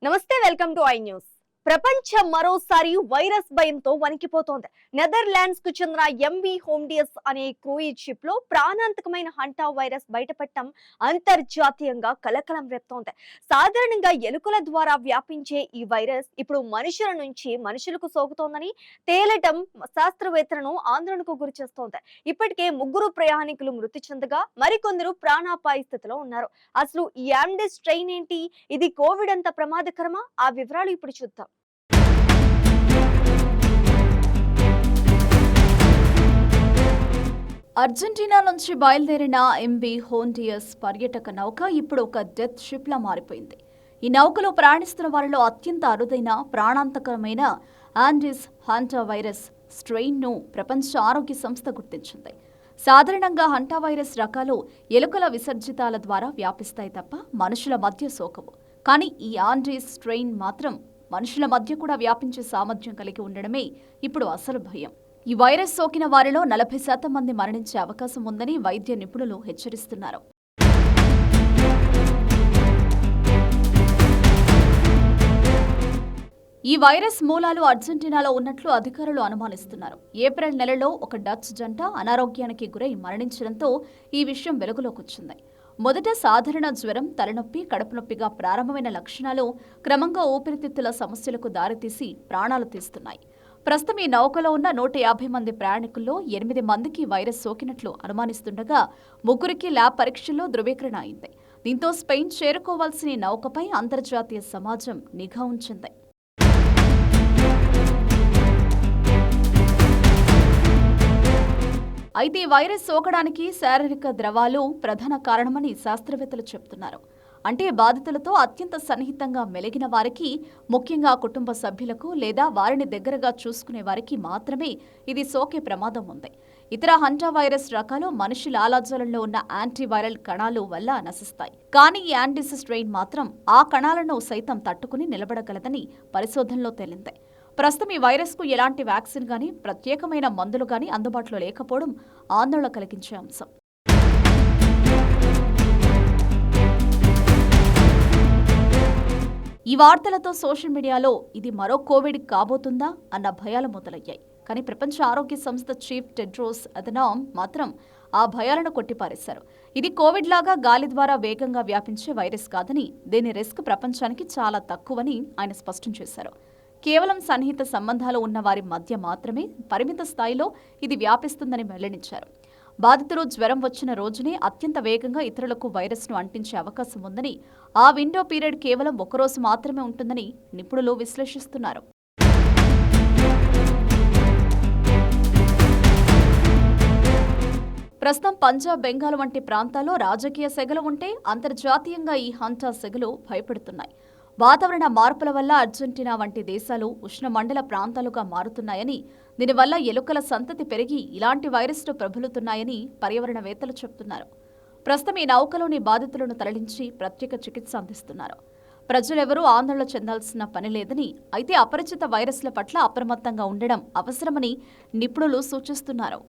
నమస్తే, welcome to I news. ప్రపంచం మరోసారి వైరస్ భయంతో వణికిపోతోంది. నెదర్లాండ్స్ కు చెందిన ఎంవి హోమ్డియస్ అనే క్రూయిజ్ షిప్ లో ప్రాణాంతకమైన హంటా వైరస్ బయటపడటం అంతర్జాతీయంగా కలకలం రేపుతోంది. సాధారణంగా ఎలుకల ద్వారా వ్యాపించే ఈ వైరస్ ఇప్పుడు మనుషుల నుంచి మనుషులకు సోకుతోందని తేలటం శాస్త్రవేత్తలను ఆందోళనకు గురిచేస్తోంది. ఇప్పటికే 3 ప్రయాణికులు మృతి చెందగా మరికొందరు ప్రాణాపాయ స్థితిలో ఉన్నారు. అసలు ఈ యాండిస్ స్ట్రెయిన్ ఏంటి? ఇది కోవిడ్ అంత ప్రమాదకరమా? ఆ వివరాలు ఇప్పుడు చూద్దాం. అర్జెంటీనా నుంచి బయలుదేరిన ఎంవి హోండియస్ పర్యాటక నౌక ఇప్పుడు ఒక డెత్ షిప్ లా మారిపోయింది. ఈ నౌకలో ప్రయాణిస్తున్న వారిలో అత్యంత అరుదైన ప్రాణాంతకరమైన యాండిస్ హంటా వైరస్ స్ట్రెయిన్ ను ప్రపంచ ఆరోగ్య సంస్థ గుర్తించింది. సాధారణంగా హంటా వైరస్ రకాలు ఎలుకల విసర్జితాల ద్వారా వ్యాపిస్తాయి తప్ప మనుషుల మధ్య సోకవు. కానీ ఈ యాండిస్ స్ట్రెయిన్ మాత్రం మనుషుల మధ్య కూడా వ్యాపించే సామర్థ్యం కలిగి ఉండడమే ఇప్పుడు అసలు భయం. ఈ వైరస్ సోకిన వారిలో 40% మంది మరణించే అవకాశం ఉందని వైద్య నిపుణులు హెచ్చరిస్తున్నారు. ఈ వైరస్ మూలాలు అర్జెంటీనాలో ఉన్నట్లు అధికారులు అనుమానిస్తున్నారు. ఏప్రిల్ నెలలో ఒక డచ్ జంట అనారోగ్యానికి గురై మరణించడంతో ఈ విషయం వెలుగులోకొచ్చింది. మొదట సాధారణ జ్వరం, తలనొప్పి, కడుపు నొప్పిగా ప్రారంభమైన లక్షణాలు క్రమంగా ఊపిరితిత్తుల సమస్యలకు దారితీసి ప్రాణాలు తీస్తున్నాయి. ప్రస్తుతం ఈ నౌకలో ఉన్న 150 మంది ప్రయాణికుల్లో 8 మందికి వైరస్ సోకినట్లు అనుమానిస్తుండగా 3కి ల్యాబ్ పరీక్షల్లో ధృవీకరణ అయింది. దీంతో స్పెయిన్ చేరుకోవాల్సిన ఈ నౌకపై అంతర్జాతీయ సమాజం నిఘా ఉంచింది. అయితే ఈ వైరస్ సోకడానికి శారీరక ద్రవాలు ప్రధాన కారణమని శాస్త్రవేత్తలు చెబుతున్నారు. అంటే బాధితులతో అత్యంత సన్నిహితంగా మెలిగిన వారికి, ముఖ్యంగా కుటుంబ సభ్యులకు లేదా వారిని దగ్గరగా చూసుకునే వారికి మాత్రమే ఇది సోకే ప్రమాదం ఉంది. ఇతర హంటా వైరస్ రకాలు మనిషి లాలాజలంలో ఉన్న యాంటీవైరల్ కణాలు వల్ల నశిస్తాయి. కానీ ఈ యాండిస్ స్ట్రెయిన్ మాత్రం ఆ కణాలను సైతం తట్టుకుని నిలబడగలదని పరిశోధనలో తేలింది. ప్రస్తుతం ఈ వైరస్కు ఎలాంటి వ్యాక్సిన్ గానీ, ప్రత్యేకమైన మందులు గానీ అందుబాటులో లేకపోవడం ఆందోళన కలిగించే అంశం. ఈ వార్తలతో సోషల్ మీడియాలో ఇది మరో కోవిడ్ కాబోతుందా అన్న భయాలు మొదలయ్యాయి. కానీ ప్రపంచ ఆరోగ్య సంస్థ చీఫ్ టెడ్రోస్ అథనామ్ మాత్రం ఆ భయాలను కొట్టిపారేశారు. ఇది కోవిడ్ లాగా గాలి ద్వారా వేగంగా వ్యాపించే వైరస్ కాదని, దీని రిస్క్ ప్రపంచానికి చాలా తక్కువని ఆయన స్పష్టం చేశారు. కేవలం సన్నిహిత సంబంధాలు ఉన్న వారి మధ్య మాత్రమే పరిమిత స్థాయిలో ఇది వ్యాపిస్తుందని వెల్లడించారు. బాధితులు జ్వరం వచ్చిన రోజునే అత్యంత వేగంగా ఇతరులకు వైరస్ను అంటించే అవకాశం ఉందని, ఆ విండో పీరియడ్ కేవలం 1 రోజు మాత్రమే ఉంటుందని నిపుణులు విశ్లేషిస్తున్నారు. ప్రస్తుతం పంజాబ్, బెంగాల్ వంటి ప్రాంతాల్లో రాజకీయ సెగలు ఉంటే అంతర్జాతీయంగా ఈ హంటా సెగలు భయపెడుతున్నాయి. వాతావరణ మార్పుల వల్ల అర్జెంటీనా వంటి దేశాలు ఉష్ణమండల ప్రాంతాలుగా మారుతున్నాయని, దీనివల్ల ఎలుకల సంతతి పెరిగి ఇలాంటి వైరస్లు ప్రబలుతున్నాయని పర్యావరణవేత్తలు చెబుతున్నారు. ప్రస్తుతం ఈ నౌకలోని బాధితులను తరలించి ప్రత్యేక చికిత్స అందిస్తున్నారు. ప్రజలెవరూ ఆందోళన చెందాల్సిన పని లేదని, అయితే అపరిచిత వైరస్ల పట్ల అప్రమత్తంగా ఉండడం అవసరమని నిపుణులు సూచిస్తున్నారు.